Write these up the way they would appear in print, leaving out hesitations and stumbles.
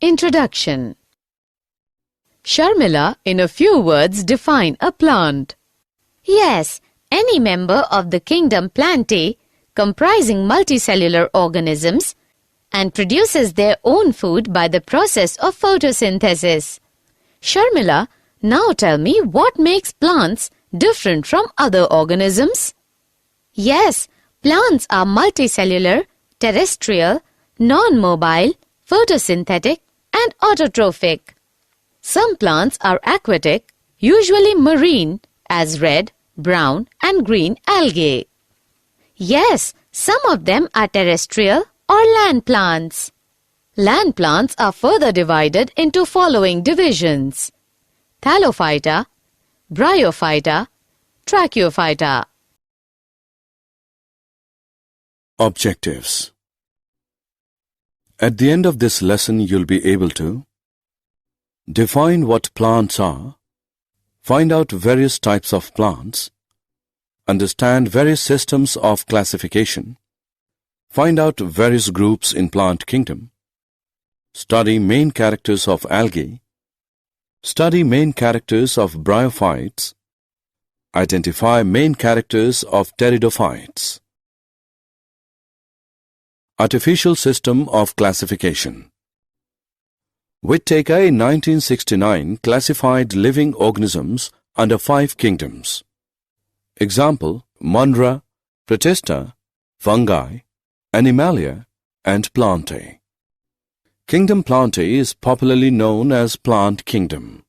Introduction. Sharmila, in a few words, define a plant. Yes, any member of the kingdom Plantae, comprising multicellular organisms, and produces their own food by the process of photosynthesis. Sharmila, now tell me what makes plants different from other organisms? Yes, plants are multicellular, terrestrial, non-mobile, photosynthetic, and autotrophic. Some plants are aquatic, usually marine, as red, brown, and green algae. Yes, some of them are terrestrial or land plants. Land plants are further divided into following divisions: Thallophyta, Bryophyta, Tracheophyta. Objectives. At the end of this lesson, you'll be able to define what plants are, find out various types of plants, understand various systems of classification, find out various groups in plant kingdom, study main characters of algae, study main characters of bryophytes, identify main characters of pteridophytes. Artificial system of classification. Whittaker in 1969 classified living organisms under 5 kingdoms. Example: Monera, Protista, fungi, Animalia, and Plantae. Kingdom Plantae is popularly known as plant kingdom.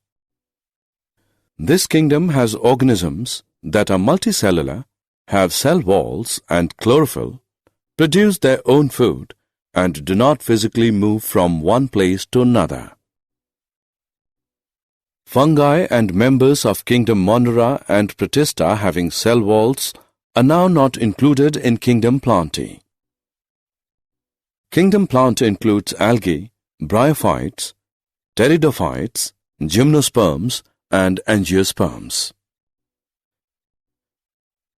This kingdom has organisms that are multicellular, have cell walls and chlorophyll, produce their own food, and do not physically move from one place to another. Fungi and members of kingdom Monera and Protista having cell walls are now not included in kingdom Plantae. Kingdom Plantae includes algae, bryophytes, pteridophytes, gymnosperms, and angiosperms.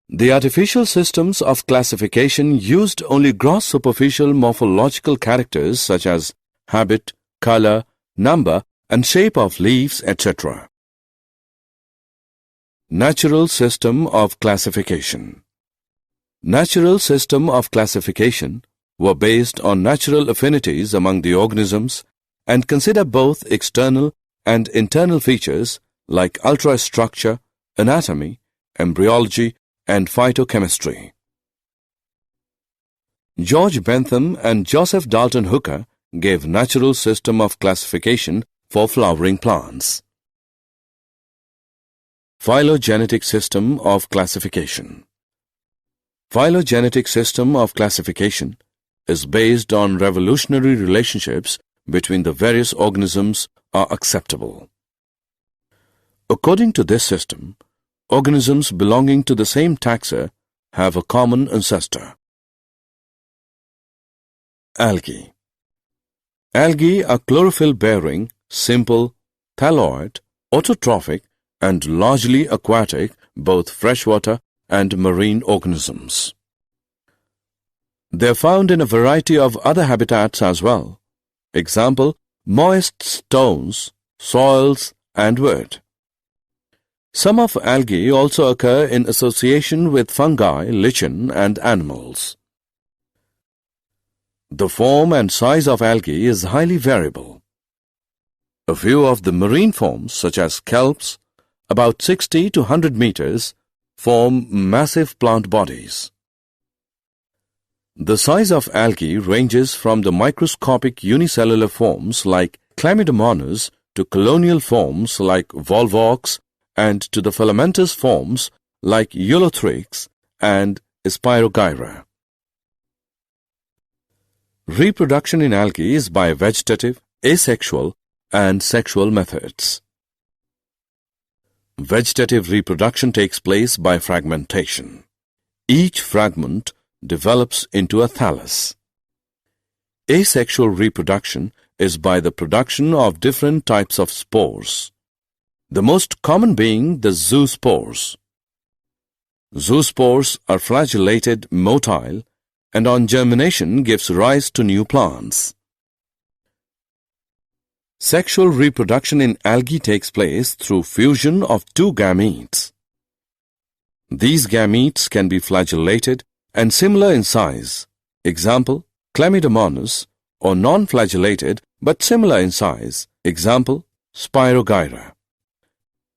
The artificial systems of classification used only gross superficial morphological characters such as habit, color, number, and shape of leaves, etc. Natural system of classification. Natural system of classification were based on natural affinities among the organisms and consider both external and internal features like ultrastructure, anatomy, embryology, and phytochemistry. George Bentham and Joseph Dalton Hooker gave natural system of classification for flowering plants. Phylogenetic system of classification. Phylogenetic system of classification is based on revolutionary relationships between the various organisms are acceptable. According to this system, organisms belonging to the same taxa have a common ancestor. Algae. Algae are chlorophyll-bearing, simple, thalloid, autotrophic, and largely aquatic, both freshwater and marine organisms. They are found in a variety of other habitats as well. Example: moist stones, soils, and wood. Some of algae also occur in association with fungi, lichen, and animals. The form and size of algae is highly variable. A few of the marine forms, such as kelps, about 60 to 100 meters, form massive plant bodies. The size of algae ranges from the microscopic unicellular forms like Chlamydomonas to colonial forms like Volvox and to the filamentous forms like Eulothrix and Spirogyra. Reproduction in algae is by vegetative, asexual, and sexual methods. Vegetative reproduction takes place by fragmentation. Each fragment develops into a thallus. Asexual reproduction is by the production of different types of spores, the most common being the zoospores. Zoospores are flagellated, motile, and on germination gives rise to new plants. Sexual reproduction in algae takes place through fusion of two gametes. These gametes can be flagellated and similar in size. Example, Chlamydomonas, or non-flagellated but similar in size. Example, Spirogyra.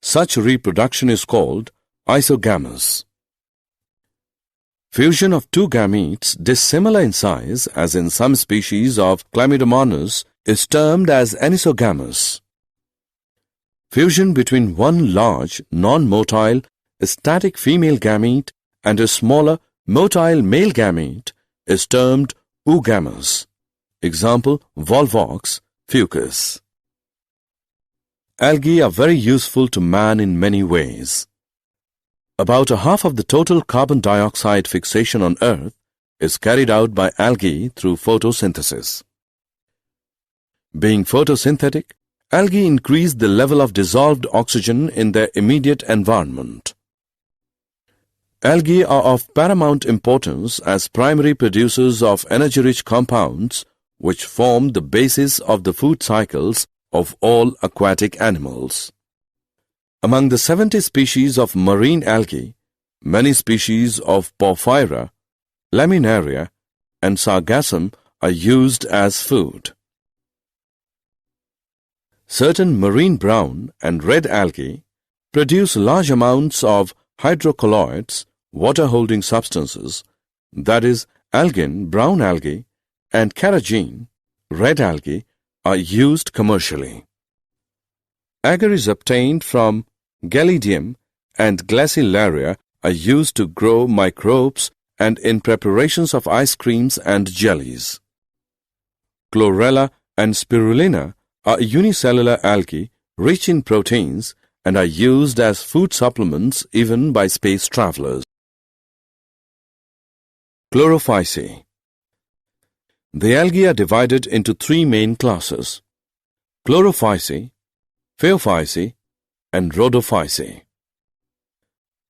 Such reproduction is called isogamous. Fusion of two gametes dissimilar in size, as in some species of Chlamydomonas, is termed as anisogamous. Fusion between one large, non-motile, static female gamete and a smaller, motile male gamete is termed oogamous. Example, Volvox, Fucus. Algae are very useful to man in many ways. About a half of the total carbon dioxide fixation on Earth is carried out by algae through photosynthesis. Being photosynthetic, algae increase the level of dissolved oxygen in their immediate environment. Algae are of paramount importance as primary producers of energy-rich compounds which form the basis of the food cycles of all aquatic animals. Among the 70 species of marine algae, many species of Porphyra, Laminaria, and Sargassum are used as food. Certain marine brown and red algae produce large amounts of hydrocolloids, water-holding substances, that is, algin, brown algae, and carrageen, red algae, are used commercially. Agar is obtained from Gelidium and Glacilaria are used to grow microbes and in preparations of ice creams and jellies. Chlorella and Spirulina are unicellular algae rich in proteins and are used as food supplements even by space travelers. Chlorophyceae. The algae are divided into three main classes: Chlorophyceae, Phaeophyceae, and Rhodophyceae.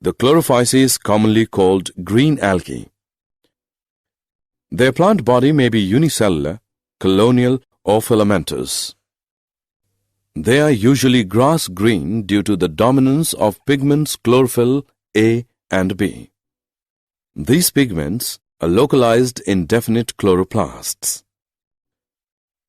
The Chlorophyceae is commonly called green algae. Their plant body may be unicellular, colonial, or filamentous. They are usually grass green due to the dominance of pigments chlorophyll A and B. These pigments are localized in definite chloroplasts.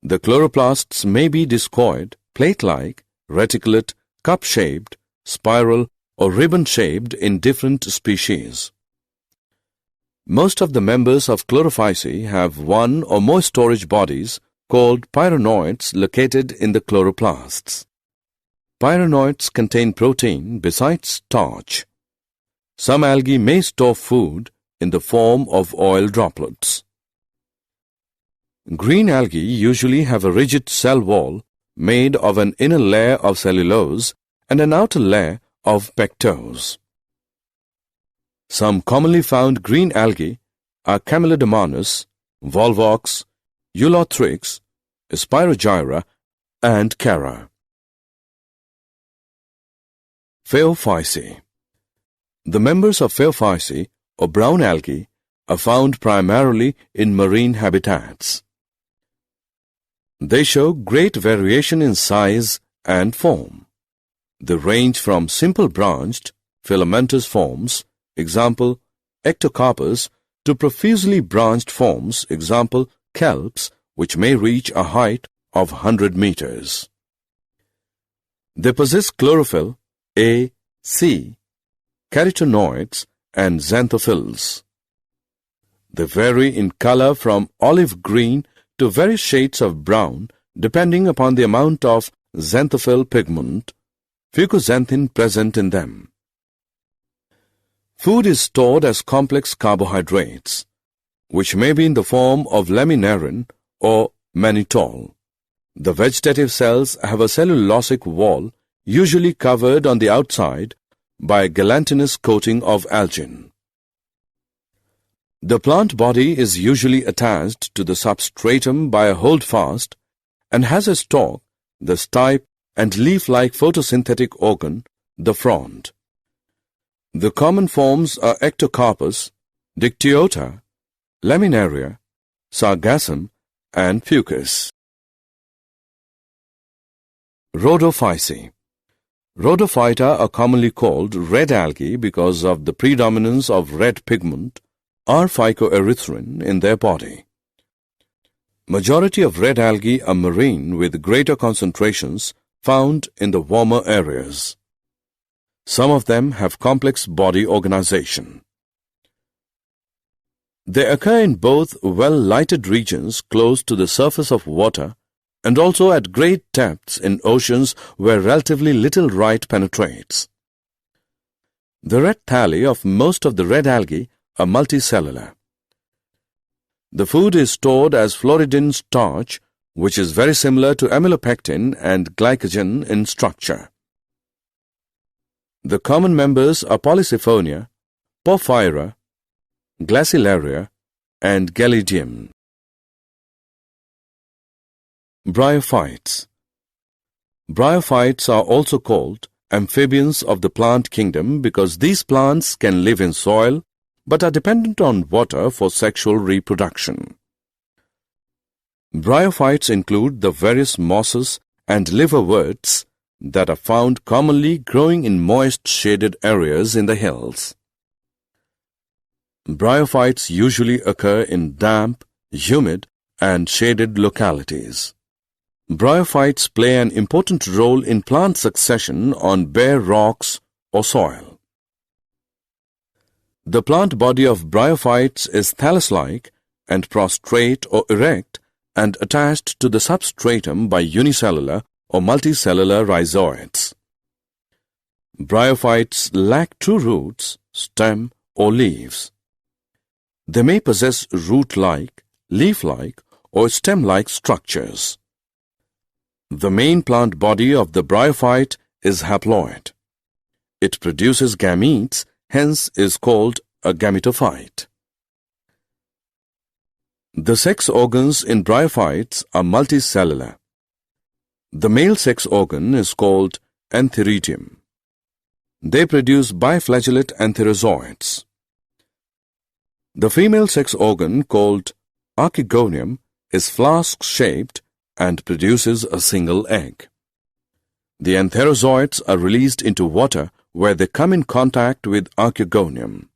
The chloroplasts may be discoid, plate-like, reticulate, cup-shaped, spiral, or ribbon-shaped in different species. Most of the members of Chlorophyceae have one or more storage bodies called pyronoids located in the chloroplasts. Pyronoids contain protein besides starch. Some algae may store food in the form of oil droplets. Green algae usually have a rigid cell wall made of an inner layer of cellulose and an outer layer of pectose. Some commonly found green algae are Camelodemaris, Volvox, Eulothrix, Spirogyra, and Chara. Phaeophyceae. The members of Phaeophyceae, or brown algae, are found primarily in marine habitats. They show great variation in size and form. They range from simple branched, filamentous forms, example, Ectocarpus, to profusely branched forms, example, kelps, which may reach a height of 100 meters. They possess chlorophyll A, C, carotenoids, and xanthophylls. They vary in color from olive green to various shades of brown depending upon the amount of xanthophyll pigment, fucoxanthin, present in them. Food is stored as complex carbohydrates, which may be in the form of laminarin or mannitol. The vegetative cells have a cellulosic wall usually covered on the outside by a gelatinous coating of algin. The plant body is usually attached to the substratum by a holdfast and has a stalk, the stipe, and leaf-like photosynthetic organ, the frond. The common forms are Ectocarpus, Dictyota, Laminaria, Sargassum, and Fucus. Rhodophyceae. Rhodophyta are commonly called red algae because of the predominance of red pigment or phycoerythrin in their body. Majority of red algae are marine with greater concentrations found in the warmer areas. Some of them have complex body organization. They occur in both well-lighted regions close to the surface of water and also at great depths in oceans where relatively little light penetrates. The red thalli of most of the red algae are multicellular. The food is stored as floridin starch, which is very similar to amylopectin and glycogen in structure. The common members are Polysiphonia, Porphyra, Glacilaria, and Gelidium. Bryophytes. Bryophytes are also called amphibians of the plant kingdom because these plants can live in soil but are dependent on water for sexual reproduction. Bryophytes include the various mosses and liverworts that are found commonly growing in moist shaded areas in the hills. Bryophytes usually occur in damp, humid, and shaded localities. Bryophytes play an important role in plant succession on bare rocks or soil. The plant body of bryophytes is thallus-like and prostrate or erect and attached to the substratum by unicellular or multicellular rhizoids. Bryophytes lack true roots, stem, or leaves. They may possess root-like, leaf-like, or stem-like structures. The main plant body of the bryophyte is haploid. It produces gametes, hence is called a gametophyte. The sex organs in bryophytes are multicellular. The male sex organ is called antheridium. They produce biflagellate antherozoids. The female sex organ, called archegonium, is flask-shaped and produces a single egg. The antherozoids are released into water where they come in contact with archegonium.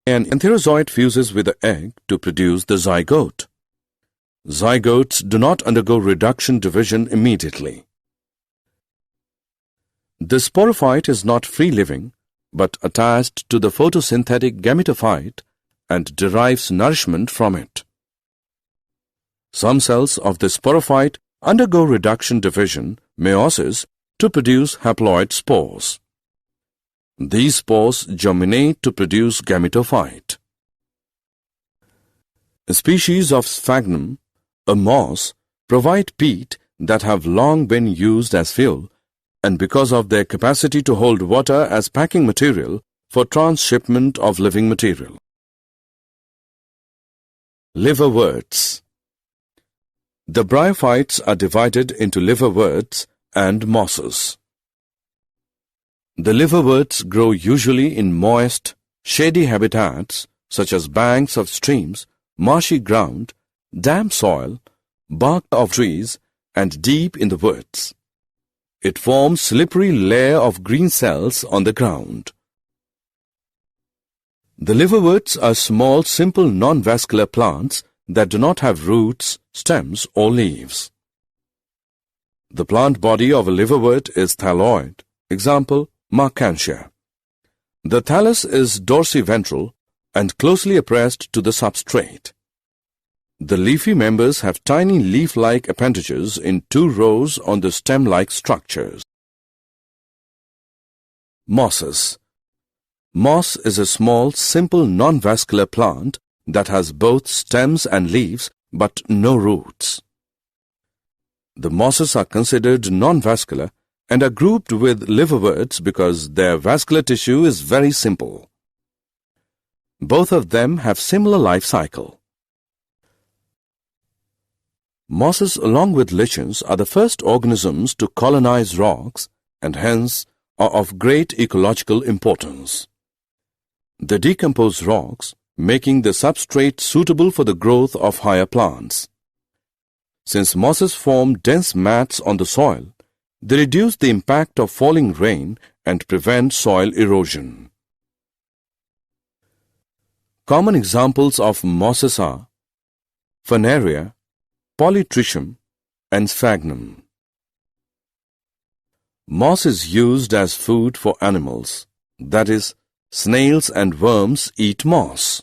An antherozoid fuses with the egg to produce the zygote. Zygotes do not undergo reduction division immediately. The sporophyte is not free-living, but attached to the photosynthetic gametophyte and derives nourishment from it. Some cells of the sporophyte undergo reduction division, meiosis, to produce haploid spores. These spores germinate to produce gametophyte. Species of sphagnum, a moss, provide peat that have long been used as fuel, and because of their capacity to hold water as packing material for transshipment of living material. Liverworts. The bryophytes are divided into liverworts and mosses. The liverworts grow usually in moist, shady habitats such as banks of streams, marshy ground, damp soil, bark of trees, and deep in the woods. It forms slippery layer of green cells on the ground. The liverworts are small, simple, non-vascular plants that do not have roots, stems, or leaves. The plant body of a liverwort is thalloid, example, Marchantia. The thallus is dorsiventral and closely pressed to the substrate. The leafy members have tiny leaf-like appendages in 2 rows on the stem-like structures. Mosses. Moss is a small, simple, non-vascular plant that has both stems and leaves but no roots. The mosses are considered non-vascular and are grouped with liverworts because their vascular tissue is very simple. Both of them have similar life cycle. Mosses along with lichens are the first organisms to colonize rocks and hence are of great ecological importance. They decompose rocks, making the substrate suitable for the growth of higher plants. Since mosses form dense mats on the soil, they reduce the impact of falling rain and prevent soil erosion. Common examples of mosses are Fernaria, Polytrichum, and Sphagnum. Moss is used as food for animals, that is, snails and worms eat moss.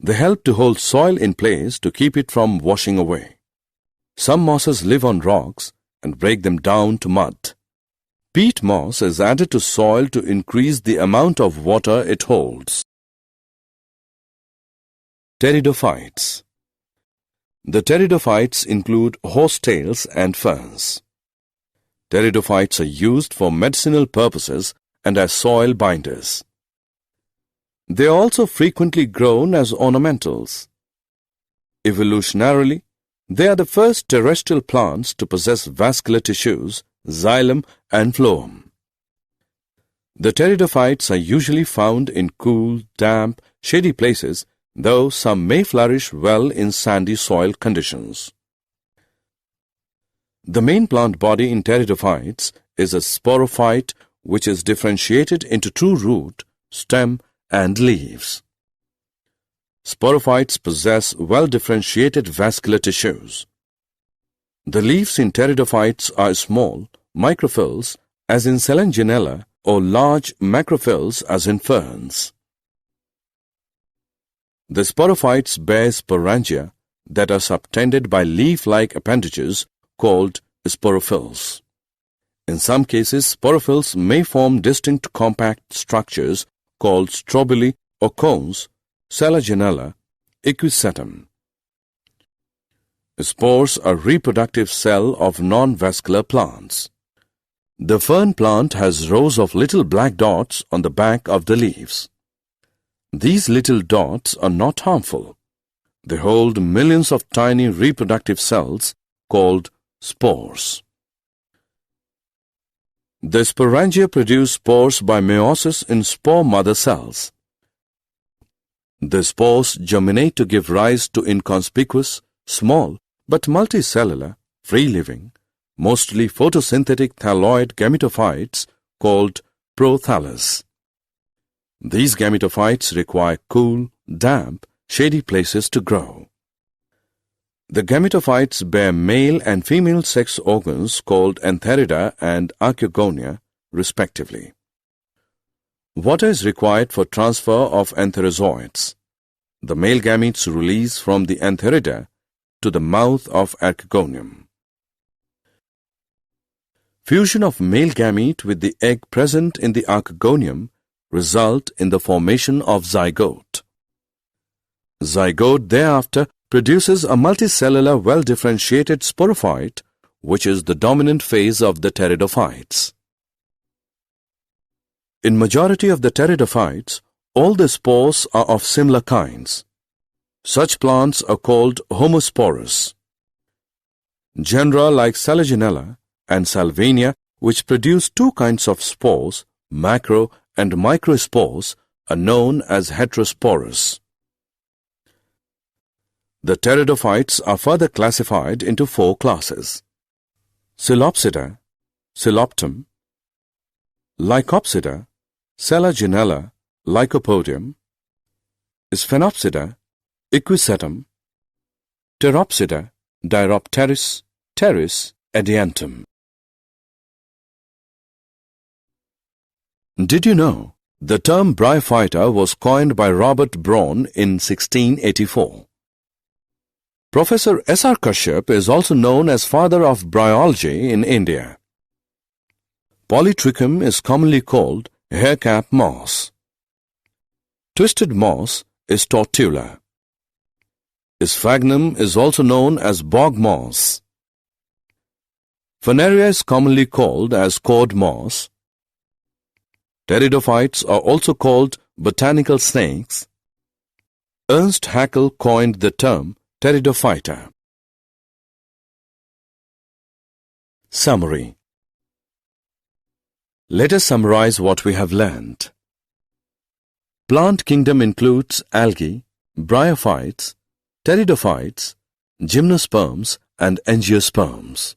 They help to hold soil in place to keep it from washing away. Some mosses live on rocks and break them down to mud. Peat moss is added to soil to increase the amount of water it holds. Pteridophytes. The pteridophytes include horsetails and ferns. Pteridophytes are used for medicinal purposes and as soil binders. They are also frequently grown as ornamentals. Evolutionarily, they are the first terrestrial plants to possess vascular tissues, xylem and phloem. The pteridophytes are usually found in cool, damp, shady places, though some may flourish well in sandy soil conditions. The main plant body in pteridophytes is a sporophyte, which is differentiated into true root, stem, and leaves. Sporophytes possess well-differentiated vascular tissues. The leaves in pteridophytes are small, microphylls, as in Selenginella, or large macrophylls, as in ferns. The sporophytes bear sporangia that are subtended by leaf-like appendages called sporophylls. In some cases, sporophylls may form distinct compact structures called strobili or cones, Selaginella, equisetum. Spores are reproductive cell of non-vascular plants. The fern plant has rows of little black dots on the back of the leaves. These little dots are not harmful. They hold millions of tiny reproductive cells called spores. The sporangia produce spores by meiosis in spore mother cells. The spores germinate to give rise to inconspicuous, small, but multicellular, free-living, mostly photosynthetic thalloid gametophytes called prothallus. These gametophytes require cool, damp, shady places to grow. The gametophytes bear male and female sex organs called antherida and archegonia, respectively. Water is required for transfer of antherozoids. The male gametes release from the antherida to the mouth of archegonium. Fusion of male gamete with the egg present in the archegonium result in the formation of zygote. Zygote thereafter produces a multicellular well-differentiated sporophyte, which is the dominant phase of the pteridophytes. In majority of the pteridophytes, all the spores are of similar kinds. Such plants are called homosporous. Genera like Selaginella and Salvinia, which produce two kinds of spores, macro and microspores, are known as heterosporous. The pteridophytes are further classified into four classes: Psilopsida, Psiloptum; Lycopsida, Selaginella, Lycopodium; Sphenopsida, Equisetum; Pteropsida, Diropteris, Pteris, Adiantum. Did you know the term bryophyta was coined by Robert Braun in 1684? Professor S.R. Kashyap is also known as father of bryology in India. Polytrichum is commonly called haircap moss. Twisted moss is tortula. Sphagnum is also known as bog moss. Fernaria is commonly called as cord moss. Pteridophytes are also called botanical snakes. Ernst Haeckel coined the term Pteridophyta. Summary. Let us summarize what we have learned. Plant kingdom includes algae, bryophytes, pteridophytes, gymnosperms, and angiosperms.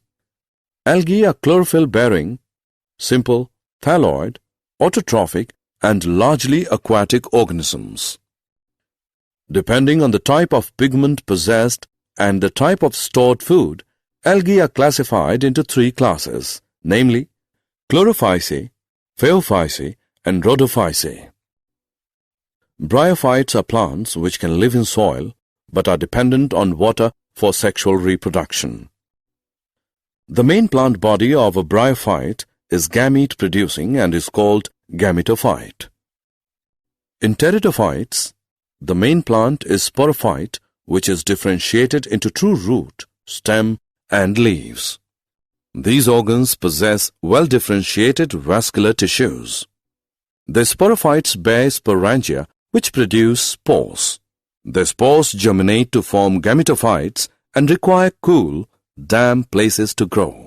Algae are chlorophyll-bearing, simple, thalloid, autotrophic, and largely aquatic organisms. Depending on the type of pigment possessed and the type of stored food, algae are classified into three classes, namely Chlorophyceae, Phaeophyceae, and Rhodophyceae. Bryophytes are plants which can live in soil but are dependent on water for sexual reproduction. The main plant body of a bryophyte is gamete-producing and is called gametophyte. In pteridophytes, the main plant is sporophyte, which is differentiated into true root, stem, and leaves. These organs possess well-differentiated vascular tissues. The sporophytes bear sporangia, which produce spores. The spores germinate to form gametophytes and require cool, damp places to grow.